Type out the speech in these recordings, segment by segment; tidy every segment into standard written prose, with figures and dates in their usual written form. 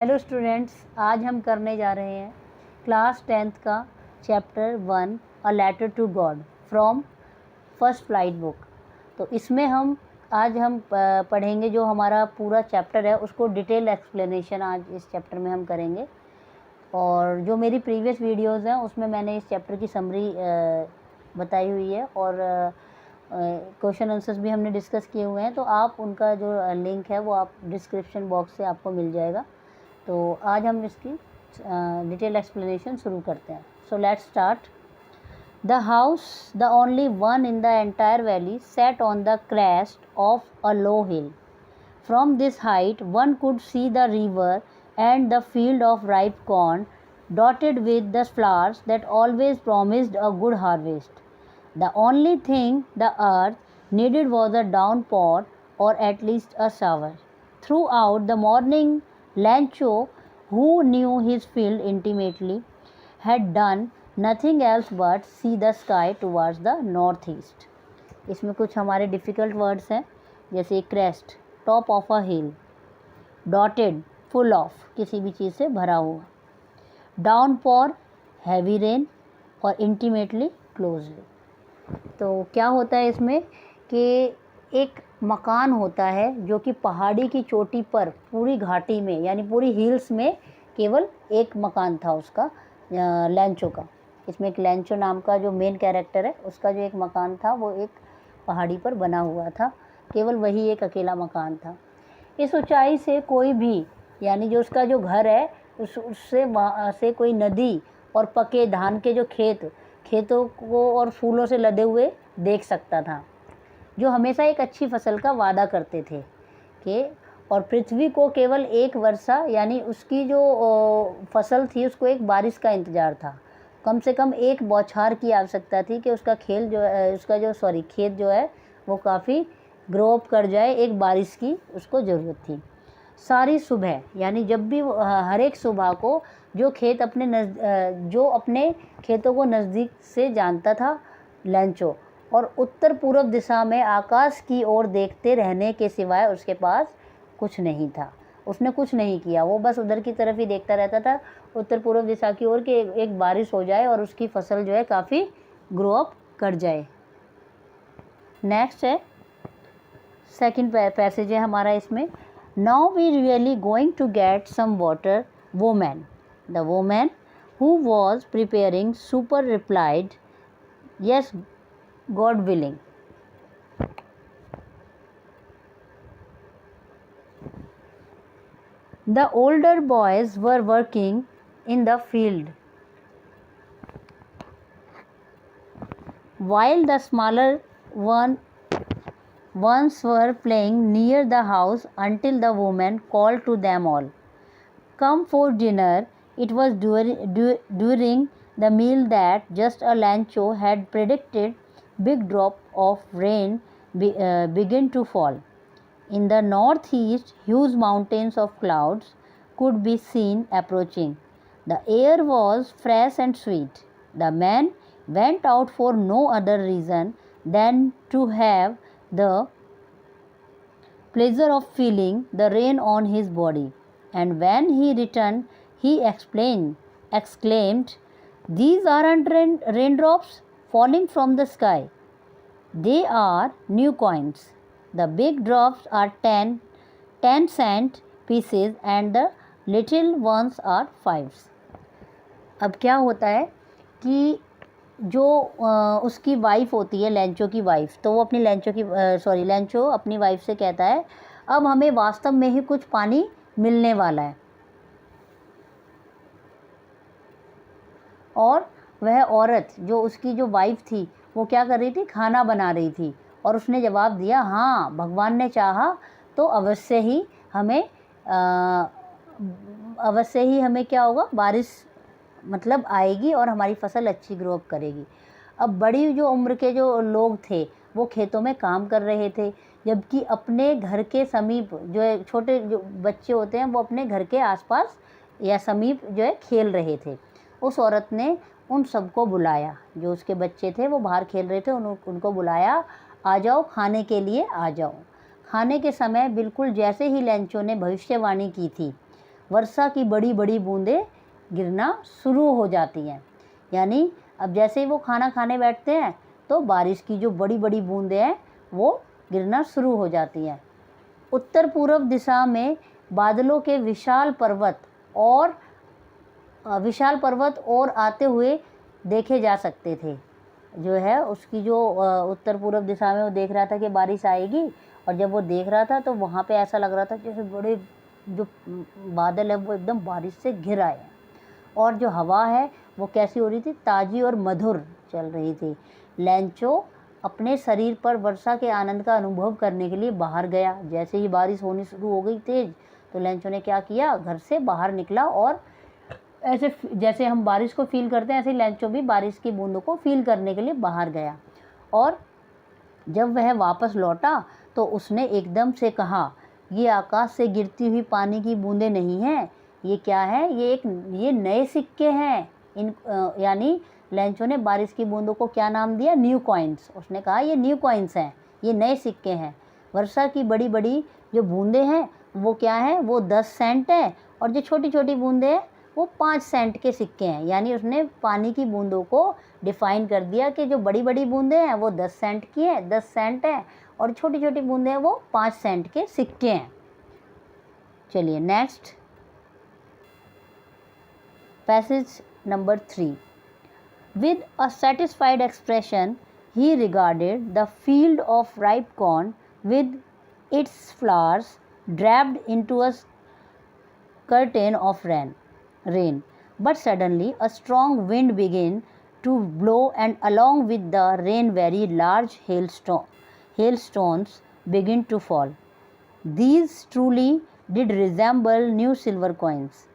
Hello students, आज हम करने जा रहे हैं क्लास 10th का chapter 1 a letter to God from first flight book. तो इसमें आज हम पढ़ेंगे जो हमारा पूरा चैप्टर है उसको डिटेल एक्सप्लेनेशन आज इस चैप्टर में हम करेंगे। और जो मेरी प्रीवियस वीडियोस हैं उसमें मैंने इस चैप्टर की समरी बताई हुई है और क्वेश्चन आंसर्स भी हमने डिस्कस किए हुए हैं। तो आप उनका जो लिंक है वो आप डिस्क्रिप्शन बॉक्स से आपको मिल जाएगा। तो आज हम इसकी डिटेल एक्सप्लेनेशन शुरू करते हैं। So let's start. The house, the only one in the entire valley, set on the crest of a low hill. From this height one could see the river and the field of ripe corn dotted with the flowers that always promised a good harvest. The only thing the earth needed was a downpour or at least a shower. Throughout the morning, Lancho, who knew his field intimately, had done nothing else but see the sky towards the northeast. इसमें कुछ हमारे difficult words हैं, जैसे crest, top of a hill, dotted, full of, किसी भी चीज़ से भरा हुआ, डाउन पॉर, हैवी रेन, और इंटीमेटली, क्लोजली। तो क्या होता है इसमें कि एक मकान होता है जो कि पहाड़ी की चोटी पर पूरी घाटी में यानी पूरी हिल्स में केवल एक मकान था उसका, लैंचो का। इसमें एक लैंचो नाम का जो मेन कैरेक्टर है उसका जो एक मकान था वो एक पहाड़ी पर बना हुआ था, केवल वही एक अकेला मकान था। इस ऊंचाई से कोई भी यानी जो उसका जो घर है उससे वहाँ से कोई नदी और पके धान के जो खेतों को और फूलों से लदे हुए देख सकता था, जो हमेशा एक अच्छी फसल का वादा करते थे कि और पृथ्वी को केवल एक वर्षा यानी उसकी जो फसल थी उसको एक बारिश का इंतज़ार था। कम से कम एक बौछार की आवश्यकता थी कि उसका खेत जो है वो काफ़ी ग्रो अप कर जाए, एक बारिश की उसको ज़रूरत थी। सारी सुबह यानी जब भी हर एक सुबह को जो अपने खेतों को नज़दीक से जानता था लैंचो, और उत्तर पूर्व दिशा में आकाश की ओर देखते रहने के सिवाय उसके पास कुछ नहीं था। उसने कुछ नहीं किया, वो बस उधर की तरफ ही देखता रहता था, उत्तर पूर्व दिशा की ओर कि एक बारिश हो जाए और उसकी फसल जो है काफ़ी ग्रो अप कर जाए। नेक्स्ट है सेकंड पैसेज है हमारा इसमें। Now we really going to get some water, woman. The woman who was preparing supper replied, yes, God willing. The older boys were working in the field, while the smaller ones were playing near the house until the woman called to them all, "Come for dinner." It was during the meal that just a Lancho had predicted big drop of rain begin to fall. In the northeast, huge mountains of clouds could be seen approaching. The air was fresh and sweet. The man went out for no other reason than to have the pleasure of feeling the rain on his body. And when he returned, he exclaimed, "These aren't raindrops falling from the sky. They are new coins. The big drops are 10-cent pieces and the little ones are 5s." अब क्या होता है कि जो उसकी wife होती है, लैंचो की वाइफ, तो वो अपनी लैंचो अपनी वाइफ से कहता है, अब हमें वास्तव में ही कुछ पानी मिलने वाला है। और वह औरत जो उसकी जो वाइफ थी वो क्या कर रही थी, खाना बना रही थी, और उसने जवाब दिया, हाँ, भगवान ने चाहा तो अवश्य ही हमें क्या होगा, बारिश मतलब आएगी और हमारी फसल अच्छी ग्रो अप करेगी। अब बड़ी जो उम्र के जो लोग थे वो खेतों में काम कर रहे थे, जबकि अपने घर के समीप जो छोटे जो बच्चे होते हैं वो अपने घर के आसपास या समीप जो है खेल रहे थे। उस औरत ने उन सबको बुलाया, जो उसके बच्चे थे वो बाहर खेल रहे थे, उनको बुलाया, आ जाओ खाने के लिए आ जाओ। खाने के समय बिल्कुल जैसे ही लैंचो ने भविष्यवाणी की थी वर्षा की बड़ी बड़ी बूंदें गिरना शुरू हो जाती हैं। यानी अब जैसे ही वो खाना खाने बैठते हैं तो बारिश की जो बड़ी बड़ी बूंदें हैं वो गिरना शुरू हो जाती हैं। उत्तर पूर्व दिशा में बादलों के विशाल पर्वत और आते हुए देखे जा सकते थे। जो है उसकी जो उत्तर पूर्व दिशा में वो देख रहा था कि बारिश आएगी, और जब वो देख रहा था तो वहाँ पे ऐसा लग रहा था जैसे बड़े जो बादल है वो एकदम बारिश से घिर आए हैं। और जो हवा है वो कैसी हो रही थी, ताज़ी और मधुर चल रही थी। लैंचो अपने शरीर पर वर्षा के आनंद का अनुभव करने के लिए बाहर गया। जैसे ही बारिश होनी शुरू हो गई तेज़, तो लैंचो ने क्या किया, घर से बाहर निकला, और ऐसे जैसे हम बारिश को फील करते हैं ऐसे लैंचो भी बारिश की बूंदों को फील करने के लिए बाहर गया। और जब वह वापस लौटा तो उसने एकदम से कहा, ये आकाश से गिरती हुई पानी की बूंदें नहीं हैं, ये क्या है, ये नए सिक्के हैं। यानी लैंचो ने बारिश की बूंदों को क्या नाम दिया, न्यू कॉइन्स। उसने कहा ये न्यू कॉइन्स हैं, ये नए सिक्के हैं। वर्षा की बड़ी बड़ी जो बूंदें हैं वो क्या हैं, वो 10 सेंट हैं, और जो छोटी छोटी बूंदें हैं वो 5 सेंट के सिक्के हैं। यानी उसने पानी की बूंदों को डिफ़ाइन कर दिया कि जो बड़ी बड़ी बूंदें हैं वो 10 सेंट की हैं, 10 सेंट हैं, और छोटी छोटी बूंदें हैं वो 5 सेंट के सिक्के हैं। चलिए next passage number 3। With a satisfied expression, he regarded the field of ripe corn with its flowers draped into a curtain of rain. But suddenly a strong wind began to blow, and along with the rain very large hailstones began to fall. These truly did resemble new silver coins.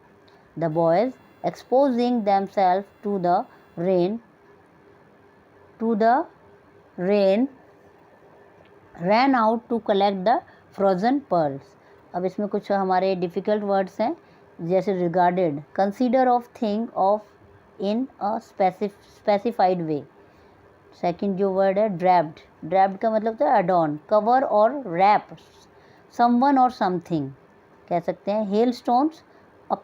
The boys, exposing themselves to the rain, ran out to collect the frozen pearls. अब इसमें कुछ हमारे difficult words हैं, जैसे regarded, consider of thing of in a specified way. Second जो word है draped का मतलब होता है अडॉर्न, कवर और रैप समवन और समथिंग कह सकते हैं। Hail stones, a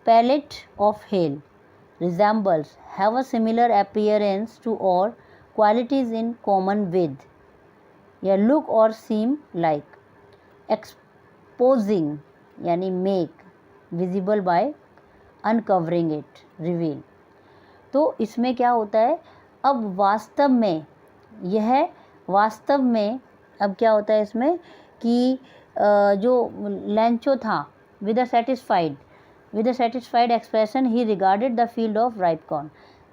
pellet of hail, resembles, have a similar appearance to or qualities in common with, या look or seem like. Exposing यानी make, visible by uncovering it, reveal. तो इसमें क्या होता है, अब वास्तव में अब क्या होता है इसमें कि जो लैंचो था with a satisfied expression he regarded the field of ripe corn.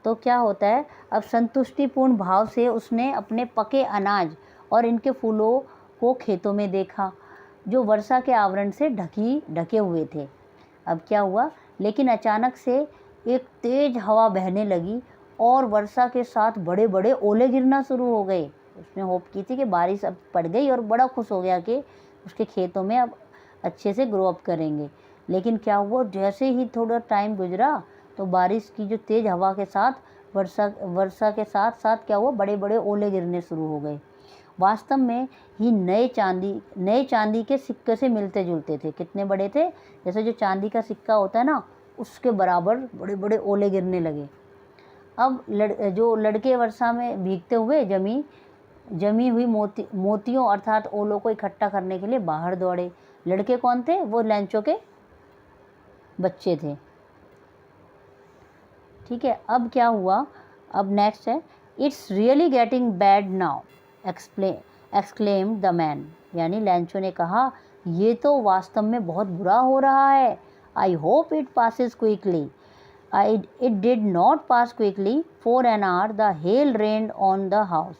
तो क्या होता है, अब संतुष्टिपूर्ण भाव से उसने अपने पके अनाज और इनके फूलों को खेतों में देखा जो वर्षा के आवरण से ढके हुए थे। अब क्या हुआ, लेकिन अचानक से एक तेज़ हवा बहने लगी और वर्षा के साथ बड़े बड़े ओले गिरना शुरू हो गए। उसने होप की थी कि बारिश अब पड़ गई और बड़ा खुश हो गया कि उसके खेतों में अब अच्छे से ग्रो अप करेंगे। लेकिन क्या हुआ, जैसे ही थोड़ा टाइम गुजरा तो बारिश की जो तेज़ हवा के साथ वर्षा के साथ साथ क्या हुआ, बड़े बड़े ओले गिरने शुरू हो गए। वास्तव में ही नए चांदी के सिक्के से मिलते जुलते थे। कितने बड़े थे, जैसे जो चांदी का सिक्का होता है ना उसके बराबर बड़े बड़े ओले गिरने लगे। अब जो लड़के वर्षा में भीगते हुए जमी हुई मोतियों अर्थात ओलों को इकट्ठा करने के लिए बाहर दौड़े। लड़के कौन थे, वो लैंचो के बच्चे थे। ठीक है, अब क्या हुआ, अब नेक्स्ट है, it's really getting bad now exclaim the man. यानी लैंचो ने कहा, ये तो वास्तव में बहुत बुरा हो रहा है। I hope it passes quickly. It did not pass quickly. For an hour the hell rained on the house,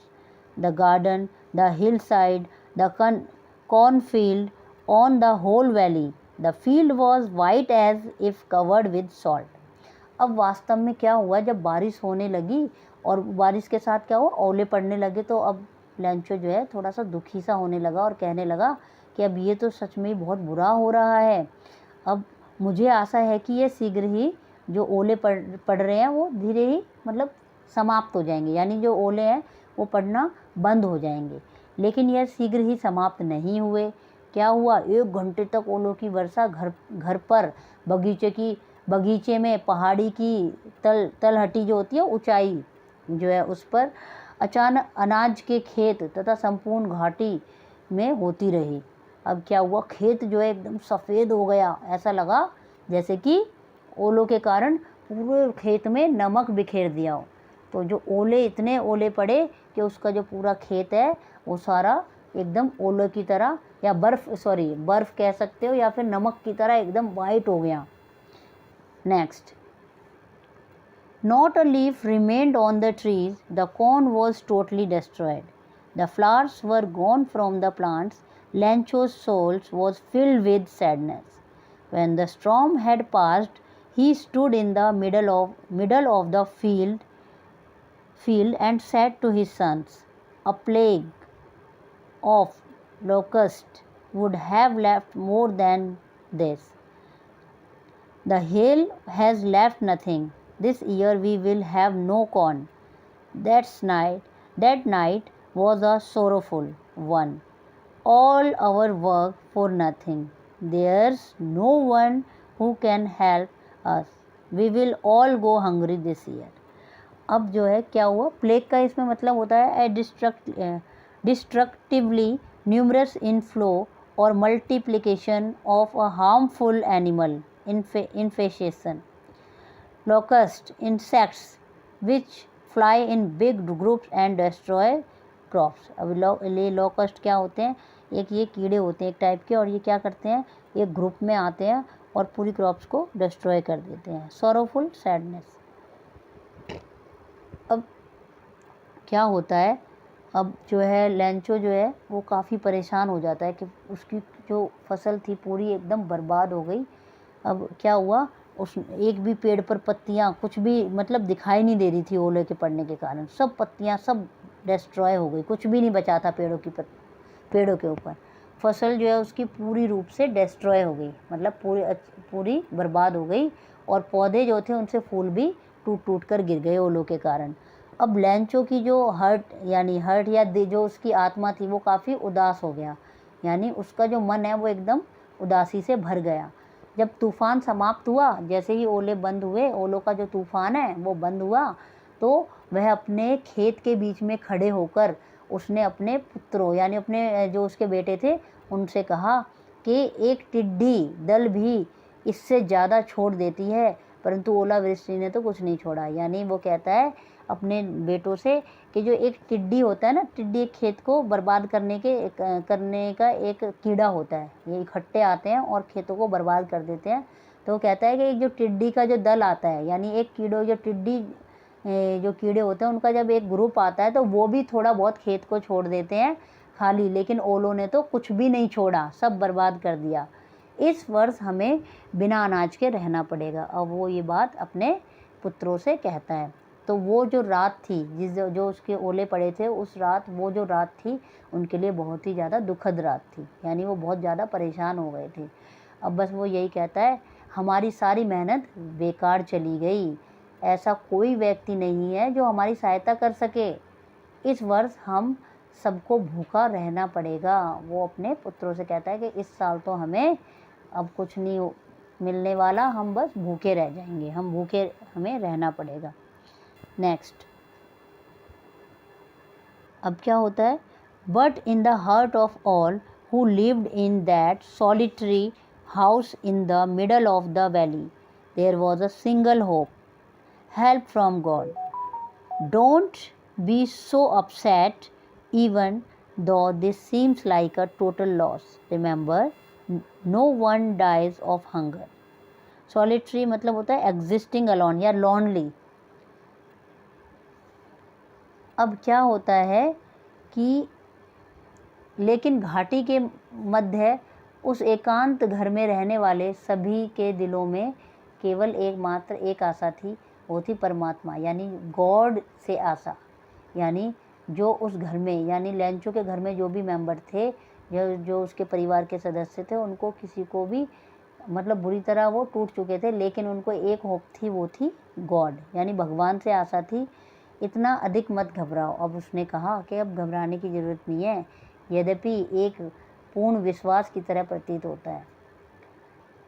the garden, the hill side, the cornfield, on the whole valley. The field was white as if covered with salt. अब वास्तव में क्या हुआ, जब बारिश होने लगी और बारिश के साथ क्या हुआ, ओले पड़ने लगे, तो अब लैंचो जो है थोड़ा सा दुखी सा होने लगा और कहने लगा कि अब ये तो सच में बहुत बुरा हो रहा है। अब मुझे आशा है कि ये शीघ्र ही जो ओले पड़ रहे हैं वो धीरे ही मतलब समाप्त हो जाएंगे, यानी जो ओले हैं वो पड़ना बंद हो जाएंगे। लेकिन यह शीघ्र ही समाप्त नहीं हुए। क्या हुआ, 1 घंटे तक ओलों की वर्षा घर पर, बगीचे में, पहाड़ी की तलहटी जो होती है ऊंचाई जो है उस पर, अचानक अनाज के खेत तथा संपूर्ण घाटी में होती रही। अब क्या हुआ, खेत जो है एकदम सफ़ेद हो गया, ऐसा लगा जैसे कि ओलों के कारण पूरे खेत में नमक बिखेर दिया हो। तो जो इतने ओले पड़े कि उसका जो पूरा खेत है वो सारा एकदम ओले की तरह, या बर्फ़ कह सकते हो, या फिर नमक की तरह एकदम वाइट हो गया। Next, not a leaf remained on the trees, the corn was totally destroyed. The flowers were gone from the plants. Lancho's soul was filled with sadness. When the storm had passed, he stood in the middle of the field and said to his sons, "A plague of locusts would have left more than this. The hail has left nothing. This year we will have no corn." That night was a sorrowful one. All our work for nothing. There's no one who can help us. We will all go hungry this year. अब जो है क्या हुआ, plague का इसमें मतलब होता है डिस्ट्रक्टिवली न्यूमरस इनफ्लो और multiplication of a harmful animal infestation. Locust, insects which fly in big groups and destroy crops. अब ये locust क्या होते हैं, ये कीड़े होते हैं एक टाइप के, और ये क्या करते हैं, एक ग्रुप में आते हैं और पूरी क्रॉप्स को डिस्ट्रॉय कर देते हैं। Sorrowful sadness. अब क्या होता है, अब जो है लैंचो जो है वो काफ़ी परेशान हो जाता है कि उसकी जो फसल थी पूरी एकदम बर्बाद हो गई। अब क्या हुआ, उस एक भी पेड़ पर पत्तियां कुछ भी मतलब दिखाई नहीं दे रही थी ओले के पड़ने के कारण। सब पत्तियां सब डिस्ट्रॉय हो गई, कुछ भी नहीं बचा था पेड़ों के ऊपर। फसल जो है उसकी पूरी रूप से डिस्ट्रॉय हो गई, मतलब पूरी बर्बाद हो गई, और पौधे जो थे उनसे फूल भी टूट कर गिर गए ओलों के कारण। अब लैंचो की जो हर्ट या जो उसकी आत्मा थी वो काफ़ी उदास हो गया, यानी उसका जो मन है वो एकदम उदासी से भर गया। जब तूफ़ान समाप्त हुआ, जैसे ही ओले बंद हुए, ओलों का जो तूफ़ान है वो बंद हुआ, तो वह अपने खेत के बीच में खड़े होकर उसने अपने पुत्रों यानी अपने जो उसके बेटे थे उनसे कहा कि एक टिड्डी दल भी इससे ज़्यादा छोड़ देती है, परंतु ओलावृष्टि ने तो कुछ नहीं छोड़ा। यानी वो कहता है अपने बेटों से कि जो एक टिड्डी होता है ना, टिड्डी एक खेत को बर्बाद करने का एक कीड़ा होता है, ये इकट्ठे आते हैं और खेतों को बर्बाद कर देते हैं। तो वो कहता है कि एक जो टिड्डी का जो दल आता है, यानी एक जो कीड़े होते हैं उनका जब एक ग्रुप आता है तो वो भी थोड़ा बहुत खेत को छोड़ देते हैं खाली, लेकिन ओलों ने तो कुछ भी नहीं छोड़ा, सब बर्बाद कर दिया। इस वर्ष हमें बिना अनाज के रहना पड़ेगा। अब वो ये बात अपने पुत्रों से कहता है। तो वो जो रात थी जो उसके ओले पड़े थे, उस रात वो जो रात थी उनके लिए बहुत ही ज़्यादा दुखद रात थी, यानी वो बहुत ज़्यादा परेशान हो गए थे। अब बस वो यही कहता है, हमारी सारी मेहनत बेकार चली गई, ऐसा कोई व्यक्ति नहीं है जो हमारी सहायता कर सके, इस वर्ष हम सबको भूखा रहना पड़ेगा। वो अपने पुत्रों से कहता है कि इस साल तो हमें अब कुछ नहीं मिलने वाला, हम बस भूखे रह जाएंगे, हमें रहना पड़ेगा। नेक्स्ट, अब क्या होता है, but in the heart of all who lived in that solitary house in the middle of the valley there was a single hope, help from God. Don't be so upset even though this seems like a total loss. Remember, no one dies of hunger. Solitary मतलब होता है existing alone या lonely। अब क्या होता है कि लेकिन घाटी के मध्य उस एकांत घर में रहने वाले सभी के दिलों में केवल एकमात्र एक आशा थी, वो थी परमात्मा यानी गॉड से आशा। यानी जो उस घर में यानी लैंचो के घर में जो भी मेंबर थे, जो उसके परिवार के सदस्य थे, उनको किसी को भी मतलब बुरी तरह वो टूट चुके थे, लेकिन उनको एक होप थी, वो थी गॉड यानी भगवान से आशा थी। इतना अधिक मत घबराओ। अब उसने कहा कि अब घबराने की ज़रूरत नहीं है, यद्यपि एक पूर्ण विश्वास की तरह प्रतीत होता है।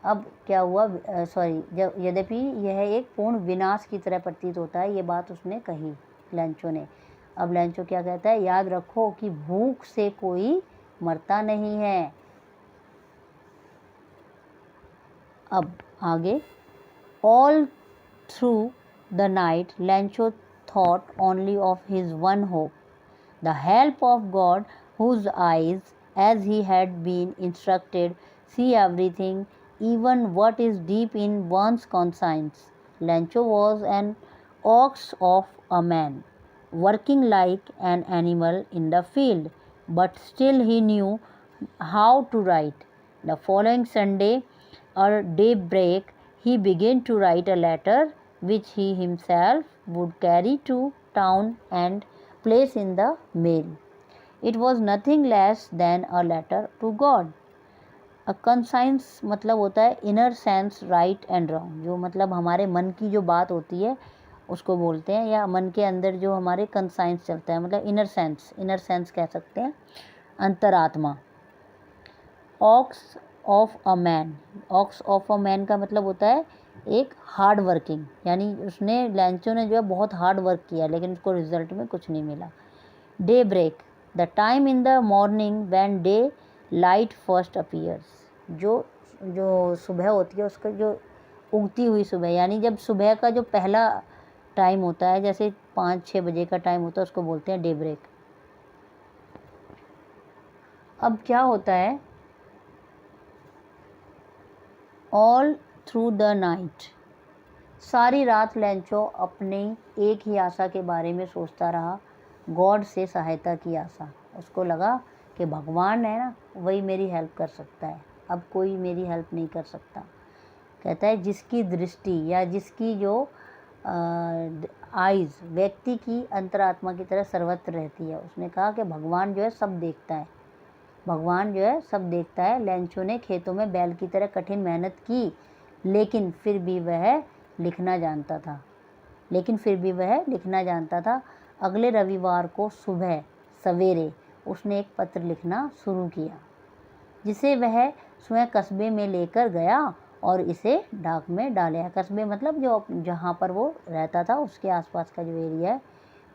अब क्या हुआ, यद्यपि यह एक पूर्ण विनाश की तरह प्रतीत होता है, ये बात उसने कही लैंचो ने। अब लैंचो क्या कहता है, याद रखो कि भूख से कोई मरता नहीं है। अब आगे, all through the night लैंचो thought only of his one hope, the help of God, whose eyes, as he had been instructed, see everything, even what is deep in one's conscience. Lancho was an ox of a man, working like an animal in the field, but still he knew how to write. The following Sunday, at daybreak, he began to write a letter which he himself would carry to town and place in the mail. It was nothing less than a letter to God. A conscience मतलब होता है inner sense right and wrong, जो मतलब हमारे मन की जो बात होती है उसको बोलते हैं, या मन के अंदर जो हमारे conscience चलता है, मतलब inner sense कह सकते हैं, अंतरात्मा। ox of a man का मतलब होता है एक हार्ड वर्किंग, यानी उसने लैंचो ने जो है बहुत हार्ड वर्क किया, लेकिन उसको रिजल्ट में कुछ नहीं मिला। Daybreak, the time in the morning when daylight first appears, जो सुबह होती है उसका जो उगती हुई सुबह, यानी जब सुबह का जो पहला टाइम होता है, जैसे 5-6 बजे का टाइम होता है, उसको बोलते हैं डे ब्रेक। अब क्या होता है, ऑल थ्रू द नाइट, सारी रात लैंचो अपनी एक ही आशा के बारे में सोचता रहा, गॉड से सहायता की आशा। उसको लगा कि भगवान है ना, वही मेरी हेल्प कर सकता है, अब कोई मेरी हेल्प नहीं कर सकता। कहता है जिसकी दृष्टि या जिसकी जो आइज़ व्यक्ति की अंतरात्मा की तरह सर्वत्र रहती है। उसने कहा कि भगवान जो है सब देखता है, भगवान जो है सब देखता है। लैंचो ने खेतों में बैल की तरह कठिन मेहनत की, लेकिन फिर भी वह लिखना जानता था। अगले रविवार को सुबह सवेरे उसने एक पत्र लिखना शुरू किया, जिसे वह स्वयं कस्बे में लेकर गया और इसे डाक में डाला। कस्बे मतलब जो जहाँ पर वो रहता था उसके आसपास का जो एरिया है,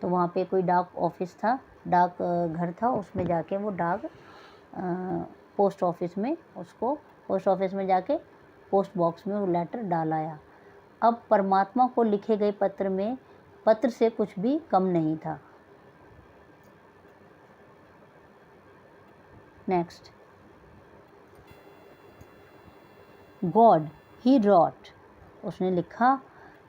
तो वहाँ पे कोई डाक ऑफिस था, डाक घर था, उसमें जाके वो पोस्ट ऑफिस में जाके पोस्ट बॉक्स में वो लेटर डालाया। अब परमात्मा को लिखे गए पत्र से कुछ भी कम नहीं था। नेक्स्ट, गॉड ही रॉट, उसने लिखा,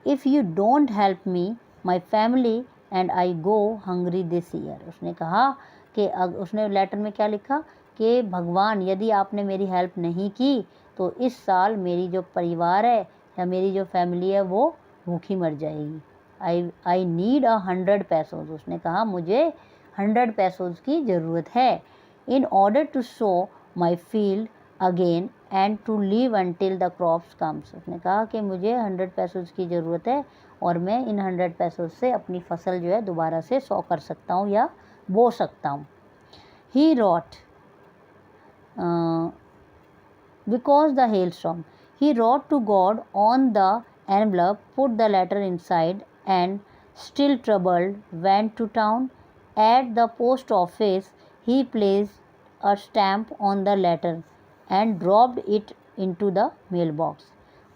if you don't help me my family and I go hungry this year. उसने कहा कि उसने लेटर में क्या लिखा कि भगवान, यदि आपने मेरी हेल्प नहीं की तो इस साल मेरी जो परिवार है या मेरी जो फैमिली है वो भूखी मर जाएगी। I need 100 pesos. उसने कहा मुझे 100 पैसोज की ज़रूरत है, in order to sow my field again and to live until the crops comes. उसने कहा कि मुझे 100 पैसोज की ज़रूरत है और मैं इन 100 पैसोज से अपनी फसल जो है दोबारा से 100 कर सकता हूँ या बो सकता हूँ। ही rot because the hailstorm. He wrote to God on the envelope, put the letter inside, and still troubled, went to town. At the post office, he placed a stamp on the letter and dropped it into the mailbox.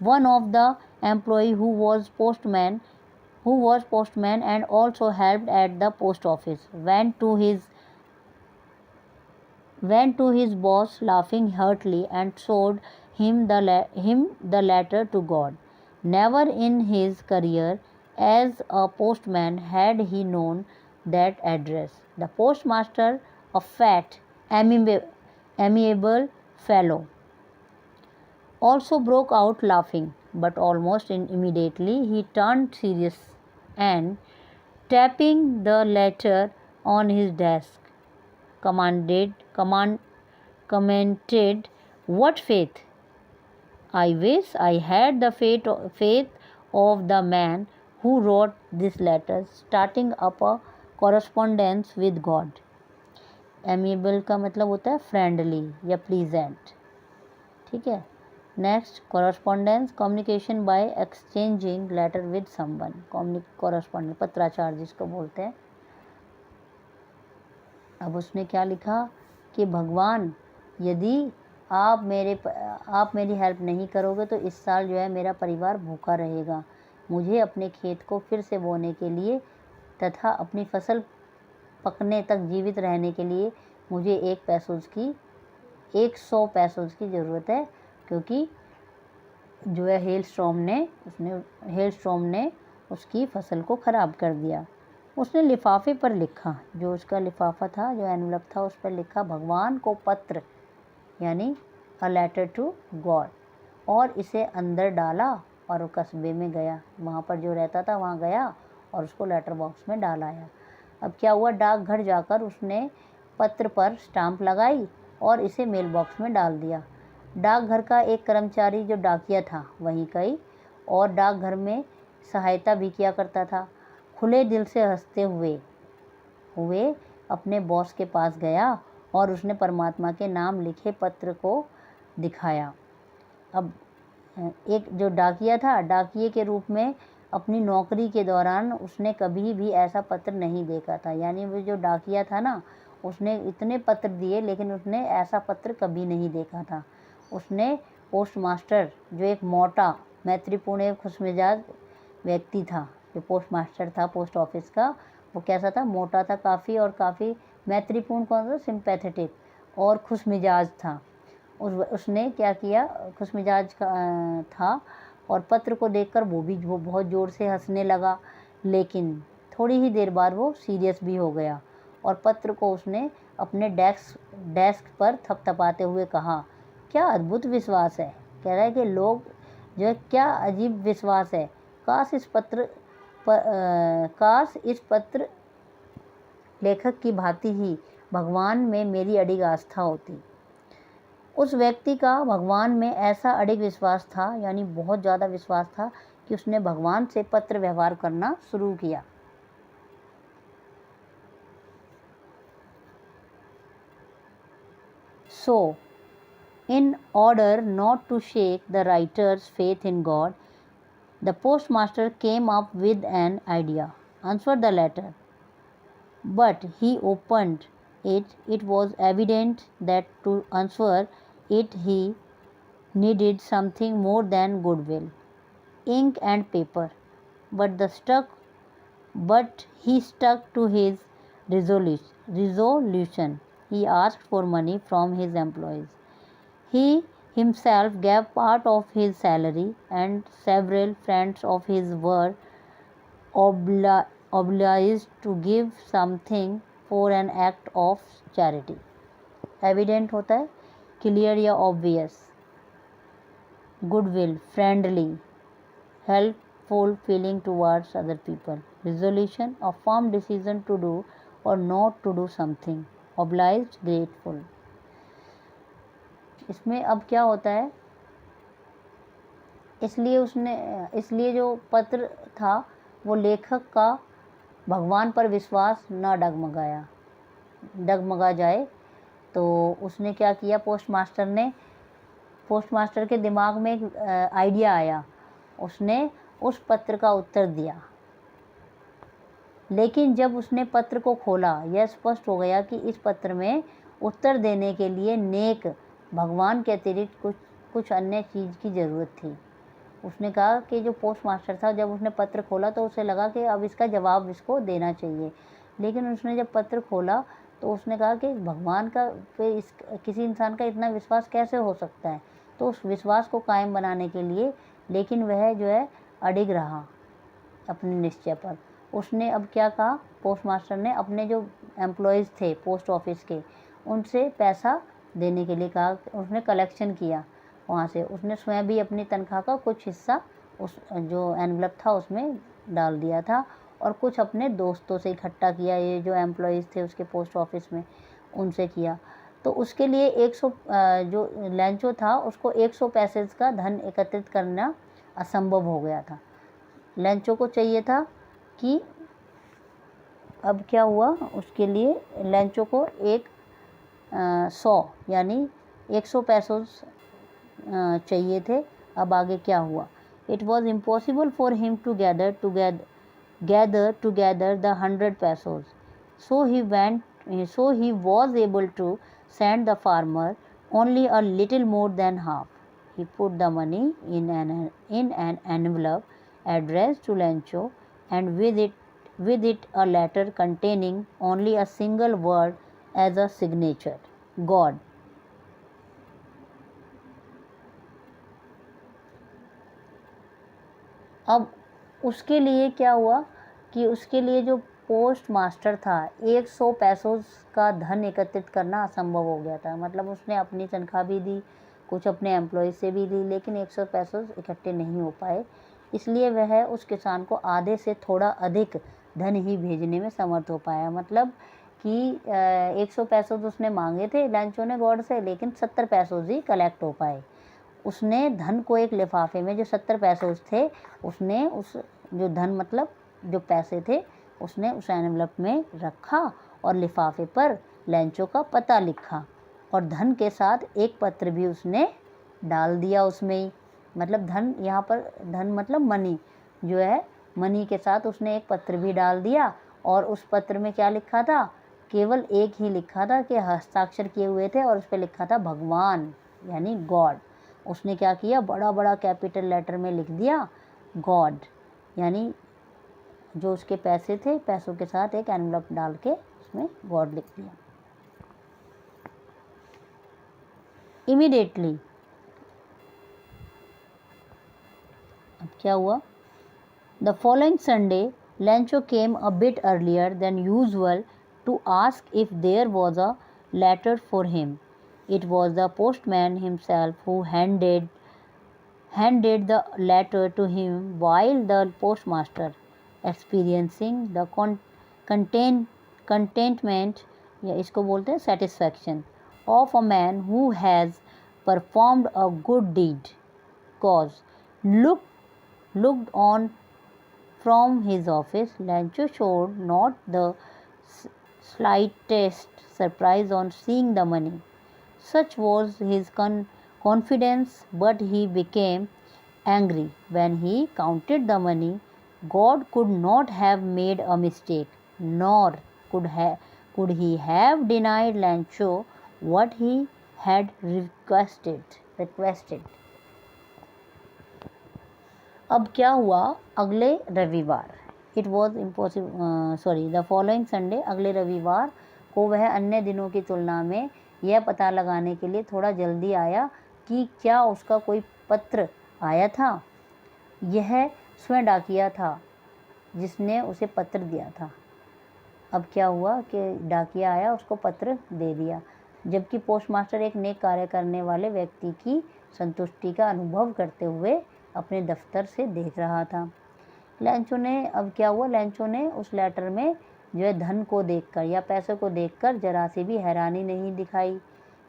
One of the employee who was postman and also helped at the post office went to his boss laughing heartily and showed him the letter to God. Never in his career as a postman had he known that address. The postmaster, a fat, amiable fellow, also broke out laughing, but almost immediately he turned serious and, tapping the letter on his desk, commented, what faith! I wish I had the faith of the man who wrote this letter, starting up a correspondence with God. Amiable का मतलब होता है friendly या pleasant, ठीक है। Next, correspondence, communication by exchanging letter with someone, correspondence पत्राचार जिसको बोलते हैं। अब उसने क्या लिखा कि भगवान, यदि आप मेरी हेल्प नहीं करोगे तो इस साल जो है मेरा परिवार भूखा रहेगा। मुझे अपने खेत को फिर से बोने के लिए तथा अपनी फसल पकने तक जीवित रहने के लिए मुझे 100 पैसों की ज़रूरत है, क्योंकि जो है हेलस्ट्रॉम ने उसकी फसल को ख़राब कर दिया। उसने लिफाफे पर लिखा, जो उसका लिफाफा था, जो एनवलप था, उस पर लिखा भगवान को पत्र, यानी अ लेटर टू गॉड, और इसे अंदर डाला और वो कस्बे में गया, वहाँ पर जो रहता था वहाँ गया और उसको लेटर बॉक्स में डाल आया। अब क्या हुआ, डाकघर जाकर उसने पत्र पर स्टाम्प लगाई और इसे मेल बॉक्स में डाल दिया। डाकघर का एक कर्मचारी जो डाकिया था वहीं का ही, और डाकघर में सहायता भी किया करता था, खुले दिल से हंसते हुए अपने बॉस के पास गया और उसने परमात्मा के नाम लिखे पत्र को दिखाया। अब एक जो डाकिया था, डाकिये के रूप में अपनी नौकरी के दौरान उसने कभी भी ऐसा पत्र नहीं देखा था, यानी वो जो डाकिया था ना, उसने इतने पत्र दिए लेकिन उसने ऐसा पत्र कभी नहीं देखा था। उसने पोस्ट मास्टर, जो एक मोटा, मैत्रीपूर्ण, खुशमिजाज व्यक्ति था, जो पोस्ट मास्टर था पोस्ट ऑफिस का, वो कैसा था, मोटा था काफ़ी, और काफ़ी मैत्रीपूर्ण, कौन सा, सिंपैथेटिक और खुशमिजाज था। उसने क्या किया, खुशमिजाज का था, और पत्र को देखकर वो बहुत ज़ोर से हंसने लगा, लेकिन थोड़ी ही देर बाद वो सीरियस भी हो गया और पत्र को उसने अपने डेस्क पर थपथपाते हुए कहा, क्या अद्भुत विश्वास है। कह रहा है कि लोग जो है, क्या अजीब विश्वास है, काश इस पत्र लेखक की भांति ही भगवान में मेरी अडिग आस्था होती। उस व्यक्ति का भगवान में ऐसा अडिग विश्वास था, यानी बहुत ज़्यादा विश्वास था, कि उसने भगवान से पत्र व्यवहार करना शुरू किया। So, in order not to shake the writer's faith in God, the postmaster came up with an idea. Answer the letter. But he opened it. It was evident that to answer it he needed something more than goodwill, ink and paper. But he stuck to his resolution. He asked for money from his employees. He himself gave part of his salary, and several friends of his were obliged to give something for an act of charity. Evident होता है clear या obvious, goodwill, friendly, helpful feeling towards other people, resolution, a firm decision to do or not to do something, obliged, grateful. इसमें अब क्या होता है, इसलिए जो पत्र था वो लेखक का भगवान पर विश्वास न डगमगा जाए, तो उसने क्या किया, पोस्टमास्टर के दिमाग में एक आइडिया आया। उसने उस पत्र का उत्तर दिया, लेकिन जब उसने पत्र को खोला यह स्पष्ट हो गया कि इस पत्र में उत्तर देने के लिए नेक भगवान के अतिरिक्त कुछ अन्य चीज़ की ज़रूरत थी। उसने कहा कि जो पोस्ट मास्टर था, जब उसने पत्र खोला तो उसे लगा कि अब इसका जवाब इसको देना चाहिए, लेकिन उसने जब पत्र खोला तो उसने कहा कि भगवान का पे किसी इंसान का इतना विश्वास कैसे हो सकता है। तो उस विश्वास को कायम बनाने के लिए, लेकिन वह जो है अडिग रहा अपने निश्चय पर। उसने अब क्या कहा, पोस्ट मास्टर ने अपने जो एम्प्लॉयज़ थे पोस्ट ऑफिस के, उनसे पैसा देने के लिए कहा। उसने कलेक्शन किया वहाँ से, उसने स्वयं भी अपनी तनख्वाह का कुछ हिस्सा उस जो एनवलप था उसमें डाल दिया था, और कुछ अपने दोस्तों से इकट्ठा किया, ये जो एम्प्लॉयज़ थे उसके पोस्ट ऑफिस में, उनसे किया। तो उसके लिए 100 जो लैंचो था उसको 100 पैसे का धन एकत्रित करना असंभव हो गया था। लैंचो को चाहिए था कि अब क्या हुआ, उसके लिए लैंचो को एक 100 यानी 100 पैसों चाहिए थे। अब आगे क्या हुआ? It was impossible for him to gather together the 100 pesos. So he was able to send the farmer only a little more than half. He put the money in an envelope addressed to Lencho, and with it a letter containing only a single word as a signature, God. अब उसके लिए क्या हुआ कि उसके लिए जो post master था, 100 पैसों का धन एकत्रित करना असंभव हो गया था। मतलब उसने अपनी तनख्वाह भी दी, कुछ अपने एम्प्लॉय से भी ली, लेकिन 100 पैसों इकट्ठे नहीं हो पाए। इसलिए वह उस किसान को आधे से थोड़ा अधिक धन ही भेजने में समर्थ हो पाया। मतलब कि 100 पैसों उसने मांगे थे लैंचो ने गॉड से, लेकिन 70 पैसों ही कलेक्ट हो पाए। उसने धन को एक लिफाफे में, जो 70 पैसों थे, उसने उस जो धन मतलब जो पैसे थे उसने उस एनवलप में रखा और लिफाफे पर लैंचो का पता लिखा और धन के साथ एक पत्र भी उसने डाल दिया उसमें ही। मतलब धन, यहाँ पर धन मतलब मनी जो है, मनी के साथ उसने एक पत्र भी डाल दिया। और उस पत्र में क्या लिखा था? केवल एक ही लिखा था कि हस्ताक्षर किए हुए थे और उस पर लिखा था भगवान यानी गॉड। उसने क्या किया? बड़ा बड़ा कैपिटल लेटर में लिख दिया गॉड, यानी जो उसके पैसे थे, पैसों के साथ एक एनवलप डाल के उसमें गॉड लिख दिया। इमीडिएटली अब क्या हुआ? The following Sunday Lencho came a bit earlier than usual to ask if there was a letter for him. It was the postman himself who handed the letter to him, while the postmaster, experiencing the contentment, या इसको बोलते हैं satisfaction, of a man who has performed a good deed, cause looked on from his office. Lancho showed not the slightest surprise on seeing the money. Such was his confidence, but he became angry when he counted the money. God could not have made a mistake, nor could he have denied Lancho what he had requested. अब क्या हुआ? अगले रविवार, it was impossible the following Sunday, अगले रविवार को वह अन्य दिनों की तुलना में यह पता लगाने के लिए थोड़ा जल्दी आया कि क्या उसका कोई पत्र आया था। यह स्वयं डाकिया था जिसने उसे पत्र दिया था। अब क्या हुआ कि डाकिया आया, उसको पत्र दे दिया, जबकि पोस्टमास्टर एक नेक कार्य करने वाले व्यक्ति की संतुष्टि का अनुभव करते हुए अपने दफ्तर से देख रहा था। लैंचो ने, अब क्या हुआ? लैंचो ने उस लेटर में जो है धन को देखकर या पैसे को देखकर जरा सी भी हैरानी नहीं दिखाई,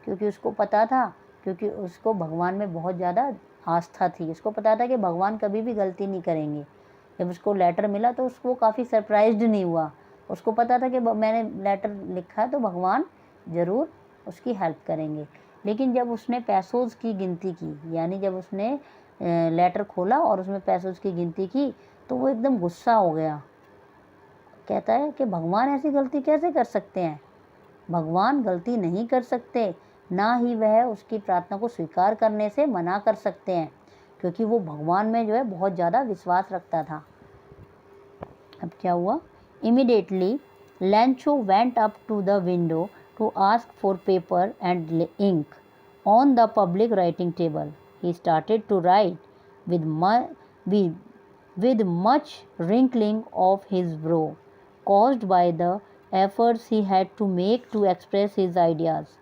क्योंकि उसको पता था, क्योंकि उसको भगवान में बहुत ज़्यादा आस्था थी। उसको पता था कि भगवान कभी भी गलती नहीं करेंगे। जब उसको लेटर मिला तो उसको काफ़ी सरप्राइज्ड नहीं हुआ। उसको पता था कि मैंने लेटर लिखा है तो भगवान ज़रूर उसकी हेल्प करेंगे। लेकिन जब उसने पैसों की गिनती की, यानी जब उसने लेटर खोला और उसमें पैसों की गिनती की, तो वो एकदम गुस्सा हो गया। कहता है कि भगवान ऐसी गलती कैसे कर सकते हैं? भगवान गलती नहीं कर सकते, ना ही वह उसकी प्रार्थना को स्वीकार करने से मना कर सकते हैं, क्योंकि वो भगवान में जो है बहुत ज़्यादा विश्वास रखता था। अब क्या हुआ? Immediately Lencho went up to the window to ask for paper and ink on the public writing table. He started to write with much wrinkling of his brow, caused by the efforts he had to make to express his ideas.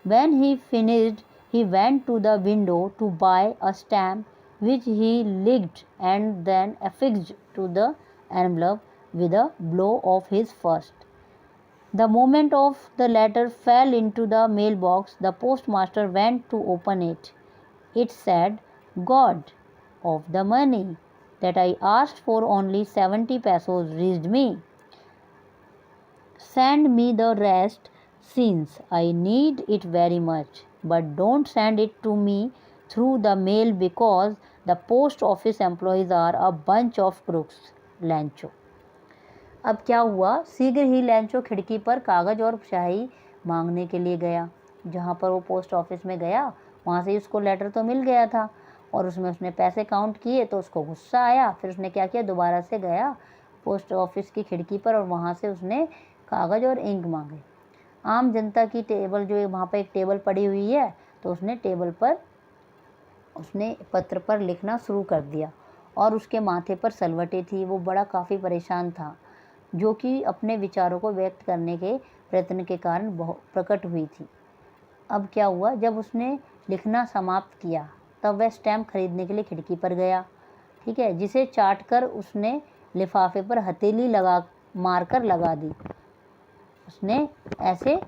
When he finished, he went to the window to buy a stamp, which he licked and then affixed to the envelope with a blow of his fist. The moment of the letter fell into the mailbox, the postmaster went to open it. It said, God, of the money that I asked for only 70 pesos reached me. Send me the rest since I need it very much, but don't send it to me through the mail because the post office employees are a bunch of crooks. लैंचो। अब क्या हुआ, शीघ्र ही लैंचो खिड़की पर कागज़ और स्याही मांगने के लिए गया। जहाँ पर वो पोस्ट ऑफिस में गया वहाँ से उसको लेटर तो मिल गया था और उसमें उसने पैसे काउंट किए तो उसको गुस्सा आया। फिर उसने क्या किया, दोबारा से गया पोस्ट ऑफिस की खिड़की पर और वहाँ से उसने कागज़ और इंक मांगे। आम जनता की टेबल जो वहाँ पर एक टेबल पड़ी हुई है तो उसने टेबल पर उसने पत्र पर लिखना शुरू कर दिया और उसके माथे पर सलवटें थी। वो बड़ा काफ़ी परेशान था, जो कि अपने विचारों को व्यक्त करने के प्रयत्न के कारण बहुत प्रकट हुई थी। अब क्या हुआ, जब उसने लिखना समाप्त किया तब वह स्टैम्प खरीदने के लिए खिड़की पर गया, ठीक है, जिसे चाट कर उसने लिफाफे पर हथेली मारकर लगा दी। उसने ऐसे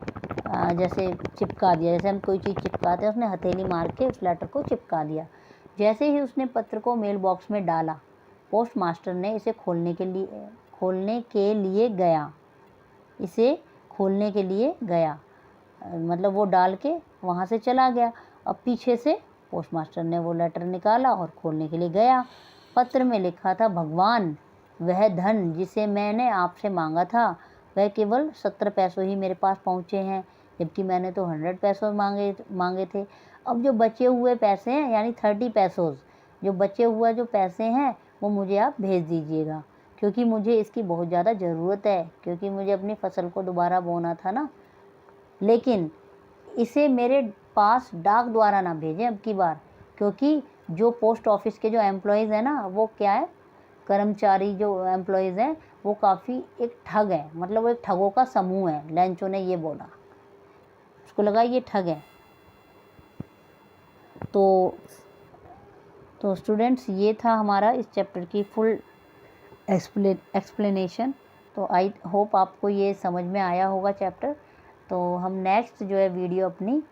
जैसे चिपका दिया, जैसे हम कोई चीज़ चिपकाते हैं, उसने हथेली मार के उस लेटर को चिपका दिया। जैसे ही उसने पत्र को मेल बॉक्स में डाला, पोस्ट मास्टर ने इसे खोलने के लिए गया, मतलब वो डाल के वहाँ से चला गया। अब पीछे से पोस्ट मास्टर ने वो लेटर निकाला और खोलने के लिए गया। पत्र में लिखा था, भगवान, वह धन जिसे मैंने आपसे मांगा था वह केवल 17 पैसों ही मेरे पास पहुँचे हैं, जबकि मैंने तो 100 पैसों मांगे थे। अब जो बचे हुए पैसे हैं यानी 30 पैसों, जो बचे हुए जो पैसे हैं वो मुझे आप भेज दीजिएगा, क्योंकि मुझे इसकी बहुत ज़्यादा ज़रूरत है, क्योंकि मुझे अपनी फसल को दोबारा बोना था ना। लेकिन इसे मेरे पास डाक द्वारा ना भेजें अब की बार, क्योंकि जो पोस्ट ऑफिस के जो एम्प्लॉयज़ हैं ना, वो क्या है, कर्मचारी जो एम्प्लॉयज़ हैं वो काफ़ी एक ठग है, मतलब वो एक ठगों का समूह है। लैंचो ने ये बोला, उसको लगा ये ठग है। तो स्टूडेंट्स, ये था हमारा इस चैप्टर की फुल एक्सप्लेनेशन। तो आई होप आपको ये समझ में आया होगा चैप्टर। तो हम नेक्स्ट जो है वीडियो अपनी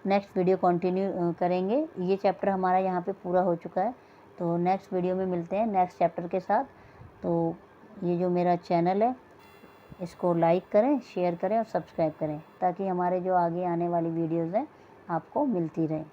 नेक्स्ट वीडियो कंटिन्यू करेंगे। ये चैप्टर हमारा यहाँ पे पूरा हो चुका है, तो नेक्स्ट वीडियो में मिलते हैं नेक्स्ट चैप्टर के साथ। तो ये जो मेरा चैनल है इसको लाइक करें, शेयर करें और सब्सक्राइब करें, ताकि हमारे जो आगे आने वाली वीडियोज़ हैं आपको मिलती रहें।